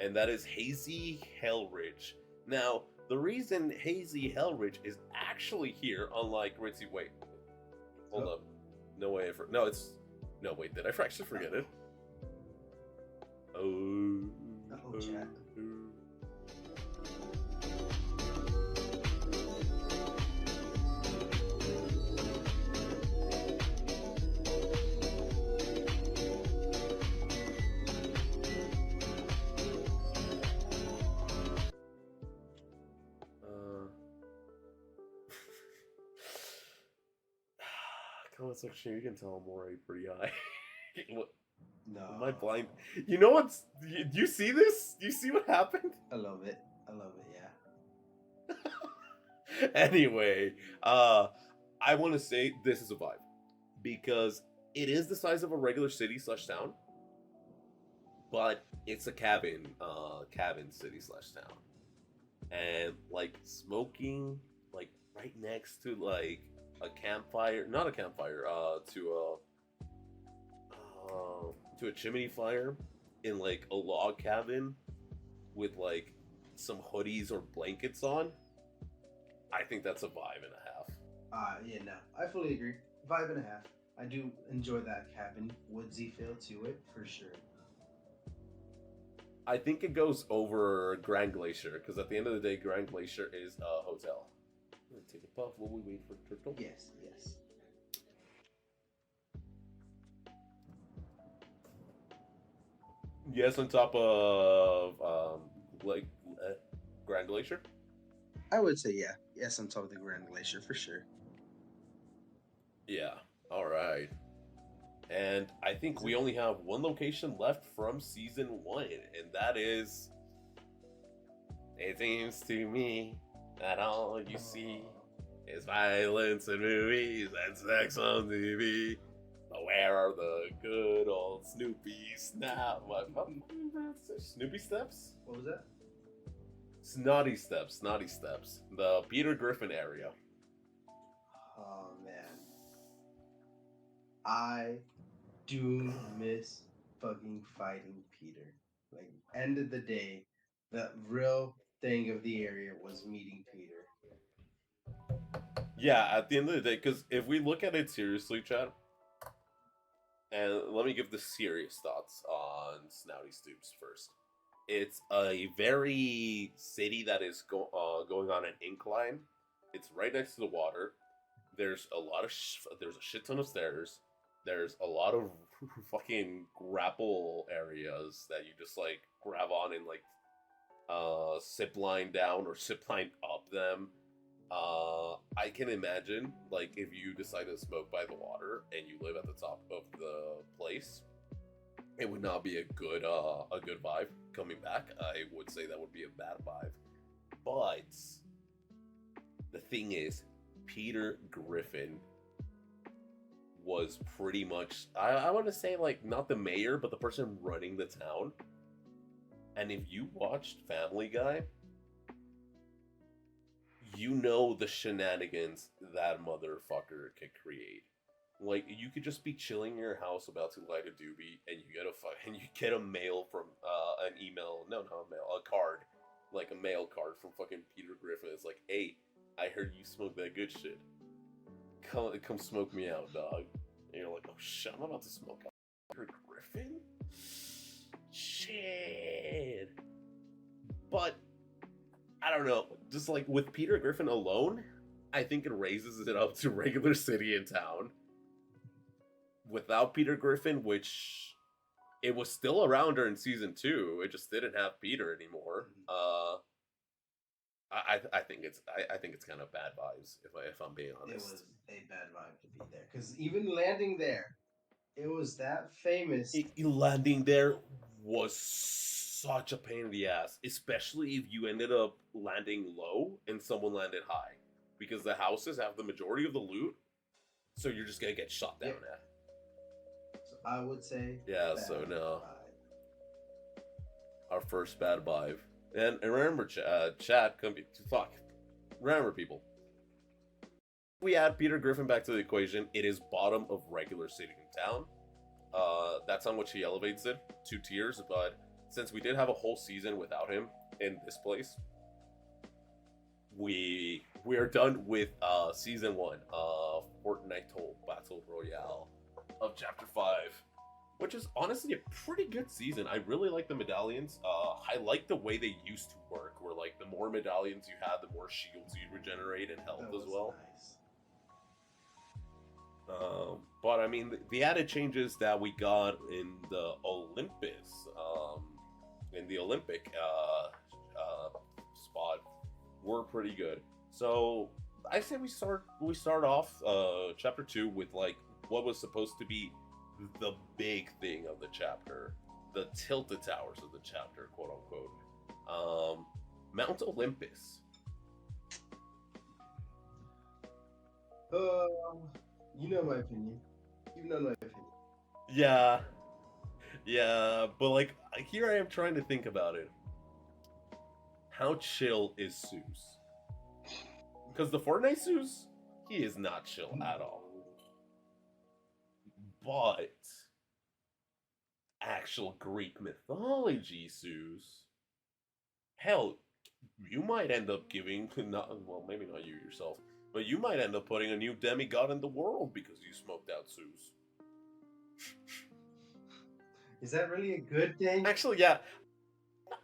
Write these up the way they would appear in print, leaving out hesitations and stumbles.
and that is Hazy Hellridge. Now, the reason Hazy Hellridge is actually here, unlike Ritzy, wait, hold up, no way, no, it's, no, wait, did I actually forget it? Chat. Comment section, you can tell I'm already pretty high. What? No. Am I blind? You know what's? Do you see this? Do you see what happened? I love it. Yeah. Anyway, I want to say this is a vibe because it is the size of a regular city / town, but it's a cabin city / town, and like smoking like right next to like a campfire, not a campfire, to a chimney fire in like a log cabin with like some hoodies or blankets on. I think that's a vibe and a half. Yeah, no, I fully agree. Vibe and a half. I do enjoy that cabin woodsy feel to it for sure. I think it goes over Grand Glacier because at the end of the day, Grand Glacier is a hotel. I'm gonna take a puff while we wait for Turtle. Yes. Yes, on top of Grand Glacier. I would say yeah. Yes, on top of the Grand Glacier for sure. Yeah. All right. And I think we only have one location left from season 1, and that is. It seems to me that all you see is violence in movies and sex on TV. But where are the good old Snoopy Snap? What? Snoopy Steps? What was that? Snotty Steps. The Peter Griffin area. Oh man, I do miss fucking fighting Peter. Like end of the day, the real thing of the area was meeting Peter. Yeah, at the end of the day, because if we look at it seriously, Chad, and let me give the serious thoughts on Snouty Stoops first. It's a very city that is going on an incline. It's right next to the water. There's a lot of there's a shit ton of stairs. There's a lot of fucking grapple areas that you just like grab on and like zip line down or zip line up them. I can imagine, like, if you decide to smoke by the water and you live at the top of the place, it would not be a good vibe coming back. I would say that would be a bad vibe. But the thing is, Peter Griffin was pretty much, I want to say, like, not the mayor, but the person running the town. And if you watched Family Guy, you know the shenanigans that motherfucker can create. Like, you could just be chilling in your house about to light a doobie, and you get a mail from an email, no, not a mail, a card, like a mail card from fucking Peter Griffin. It's like, hey, I heard you smoke that good shit. Come smoke me out, dog. And you're like, oh shit, I'm about to smoke out Peter Griffin? Shit. But I don't know, just like with Peter Griffin alone, I think it raises it up to regular city and town. Without Peter Griffin, which it was still around during season 2, it just didn't have Peter anymore. I think it's kind of bad vibes if I'm being honest. It was a bad vibe to be there because even landing there, it was that famous. Landing there was such a pain in the ass, especially if you ended up landing low and someone landed high, because the houses have the majority of the loot, so you're just gonna get shot down at. So I would say, yeah. So no, vibe. Our first bad vibe, and remember, Chad, remember, people. If we add Peter Griffin back to the equation, it is bottom of regular city and town. That's on which he elevates it 2 tiers, but since we did have a whole season without him in this place, we are done with season one of Fortnite Battle Royale of Chapter 5, which is honestly a pretty good season. I really like the medallions. I like the way they used to work, where like the more medallions you had, the more shields you regenerate and health That as was well. nice. But I mean, the added changes that we got in the Olympus, in the Olympic spot, were pretty good. So I say we start off chapter two with like what was supposed to be the big thing of the chapter, the tilted towers of the chapter, quote unquote. Mount Olympus. Uh, you know my opinion. You know my opinion. Yeah, yeah, but like here I am trying to think about it. How chill is Zeus? Because the Fortnite Zeus, he is not chill at all. But actual Greek mythology Zeus, hell, you might end up giving not well, maybe not you yourself, but you might end up putting a new demigod in the world because you smoked out Zeus. Is that really a good thing? Actually, yeah,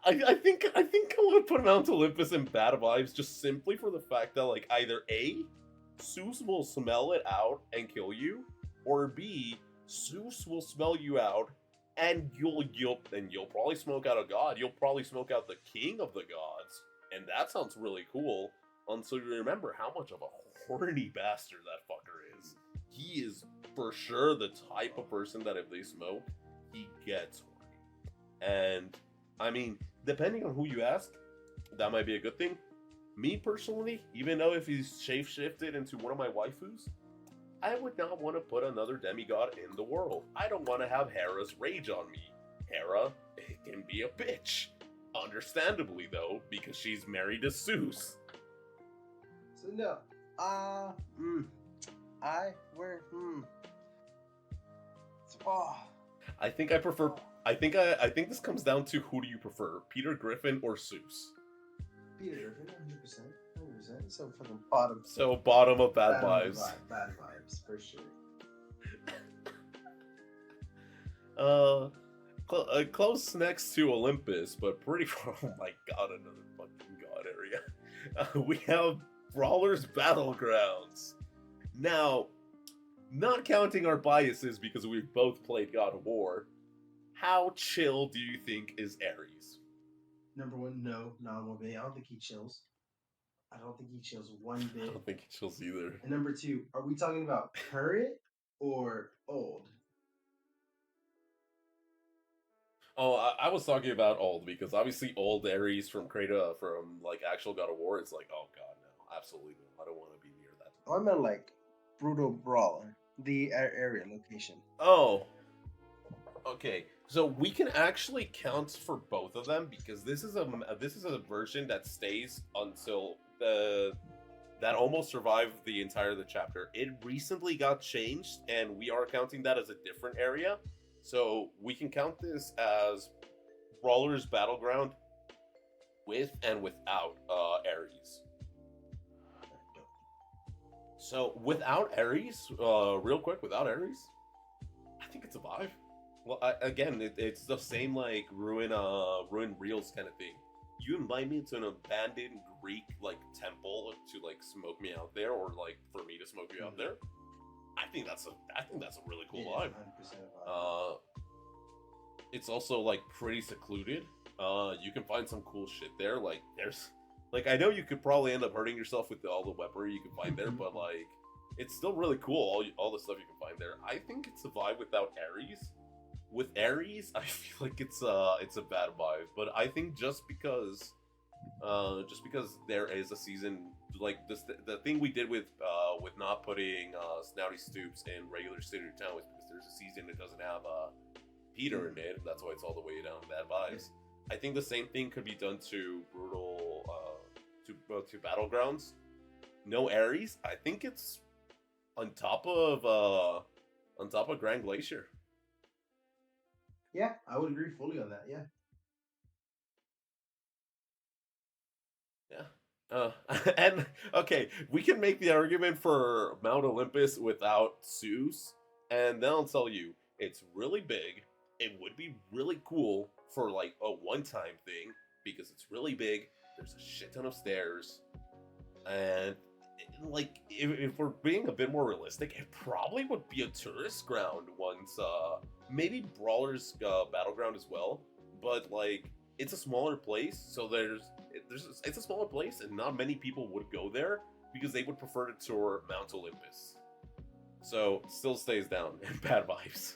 I think I would put Mount Olympus in bad vibes just simply for the fact that like either A, Zeus will smell it out and kill you, or B, Zeus will smell you out and you'll probably smoke out a god. You'll probably smoke out the king of the gods, and that sounds really cool. Until you remember how much of a horny bastard that fucker is. He is for sure the type of person that if they smoke, he gets horny. And I mean, depending on who you ask, that might be a good thing. Me personally, even though if he's shape shifted into one of my waifus, I would not want to put another demigod in the world. I don't want to have Hera's rage on me. Hera can be a bitch. Understandably, though, because she's married to Zeus. So no. I were Oh, I think I prefer. I think this comes down to who do you prefer, Peter Griffin or Zeus? Peter Griffin, 100%, 100%. So fucking bottom. So bottom of bad Bad vibes. bad vibes for sure. Close next to Olympus, but pretty far. Oh my god, another fucking god area. We have Brawler's Battlegrounds. Now, not counting our biases because we've both played God of War, how chill do you think is Ares? Number one, no, not one bit. I don't think he chills. I don't think he chills one I bit. don't think he chills either. And number two, are we talking about current or old? Oh, I was talking about old because obviously old Ares from Krata from like actual God of War. It's like, oh god, no, absolutely no. I don't want to be near that. Oh, I meant like brutal brawler, the area location. Oh, okay. So we can actually count for both of them because this is a version that stays until the that almost survived the entire of the chapter. It recently got changed, and we are counting that as a different area. So we can count this as Brawler's Battleground with and without Ares. So without Ares, real quick, without Ares, I think it's a vibe. Well, again, it's the same like ruin reels kind of thing. You invite me to an abandoned Greek like temple to like smoke me out there, or like for me to smoke you out there. I think that's a really cool vibe. 100% vibe. It's also like pretty secluded. You can find some cool shit there. Like there's like I know you could probably end up hurting yourself with all the weaponry you can find there, but like it's still really cool. All the stuff you can find there. I think it's a vibe without Ares. With Ares, I feel like it's a bad vibe. But I think just because there is a season like this, the thing we did with not putting Snouty Stoops in regular City Town was because there's a season that doesn't have Peter in it. That's why it's all the way down to Bad Vibes. I think the same thing could be done to Brutal to Battlegrounds. No Ares. I think it's on top of Grand Glacier. Yeah, I would agree fully on that. Yeah. Uh, and okay, we can make the argument for Mount Olympus without Zeus, and then I'll tell you, it's really big. It would be really cool for like a one-time thing because it's really big. There's a shit ton of stairs, and like if we're being a bit more realistic, it probably would be a tourist ground once. Maybe Brawler's battleground as well, but like it's a smaller place, so it's a smaller place, and not many people would go there because they would prefer to tour Mount Olympus. So still stays down and bad vibes.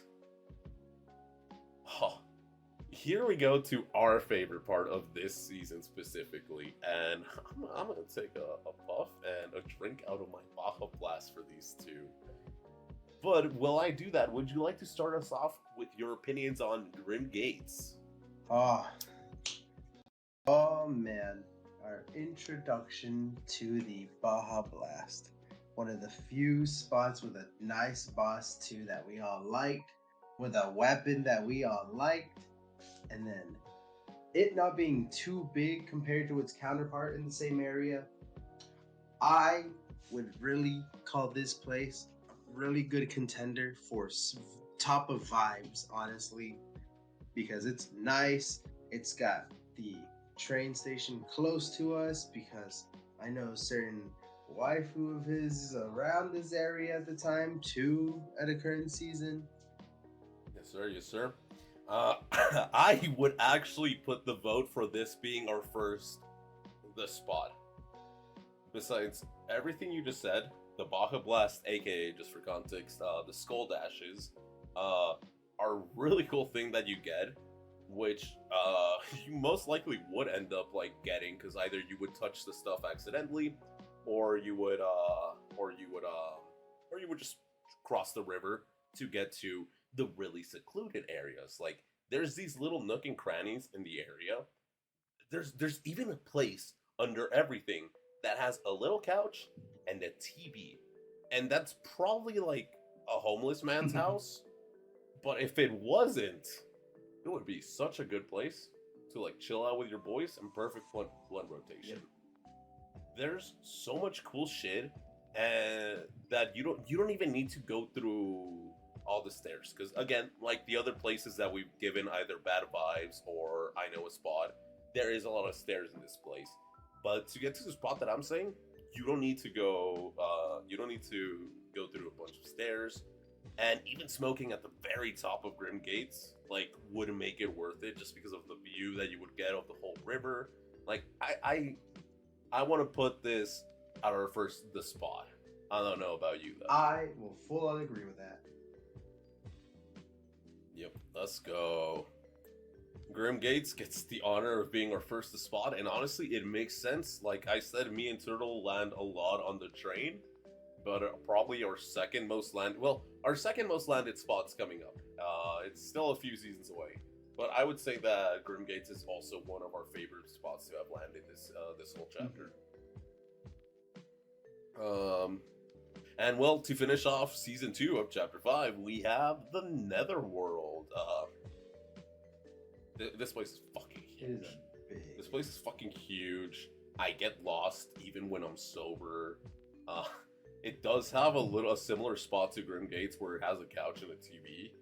Oh, here we go to our favorite part of this season specifically, and I'm gonna take a puff and a drink out of my Baja Blast for these two. But while I do that, would you like to start us off with your opinions on Grim Gates? Oh, oh man. Our introduction to the Baja Blast. One of the few spots with a nice boss too that we all liked, with a weapon that we all liked, and then it not being too big compared to its counterpart in the same area. I would really call this place a really good contender for top of vibes, honestly, because it's nice. It's got the train station close to us because I know a certain waifu of his is around this area at the time too at a current season. Yes, sir. Yes, sir. I would actually put the vote for this being our first the spot. Besides everything you just said, the Baja Blast, aka just for context, the Skull Dashes, are a really cool thing that you get, which you most likely would end up like getting because either you would touch the stuff accidentally, or you would, or you would just cross the river to get to the really secluded areas. Like there's these little nook and crannies in the area. There's even a place under everything that has a little couch and a TV. And that's probably like a homeless man's house. But if it wasn't, it would be such a good place to like chill out with your boys and perfect blunt rotation. There's so much cool shit and that you don't even need to go through all the stairs because again like the other places that we've given either bad vibes or I know a spot, there is a lot of stairs in this place, but to get to the spot that I'm saying, you don't need to go through a bunch of stairs, and even smoking at the very top of Grim Gates like would make it worth it just because of the view that you would get of the whole river. Like I want to put this at our first the spot. I don't know about you though. I will full on agree with that. Yep, let's go. Grim Gates gets the honor of being our first to spot, and honestly, it makes sense. Like I said, me and Turtle land a lot on the train, but probably our our second most landed spot's coming up. It's still a few seasons away, but I would say that Grim Gates is also one of our favorite spots to have landed this whole chapter. And well, to finish off season 2 of chapter 5, we have the Netherworld. This place is fucking huge. This place is fucking huge. I get lost even when I'm sober. It does have a similar spot to Grim Gates where it has a couch and a TV.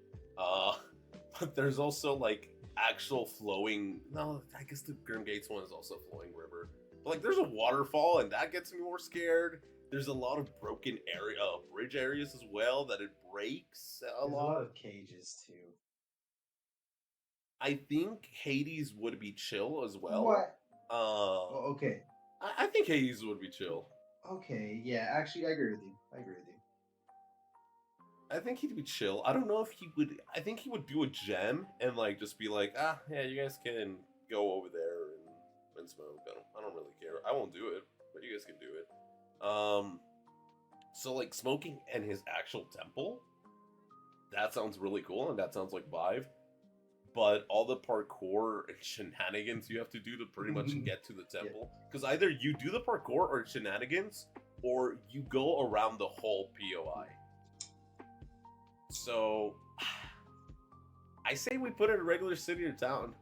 But there's also like actual flowing. No, I guess the Grim Gates one is also flowing river. But like there's a waterfall and that gets me more scared. There's a lot of broken bridge areas as well that it breaks a lot. A lot of cages too. I think Hades would be chill as well. What? Okay. I think Hades would be chill. Okay, yeah, actually, I agree with you. I think he'd be chill. I don't know if he would. I think he would do a gem and like just be like, yeah, you guys can go over there and smoke. I don't really care. I won't do it, but you guys can do it. So like smoking and his actual temple, that sounds really cool, and that sounds like Vive. But all the parkour and shenanigans you have to do to pretty much get to the temple, because either you do the parkour or shenanigans, or you go around the whole POI. So I say we put it in a regular city or town.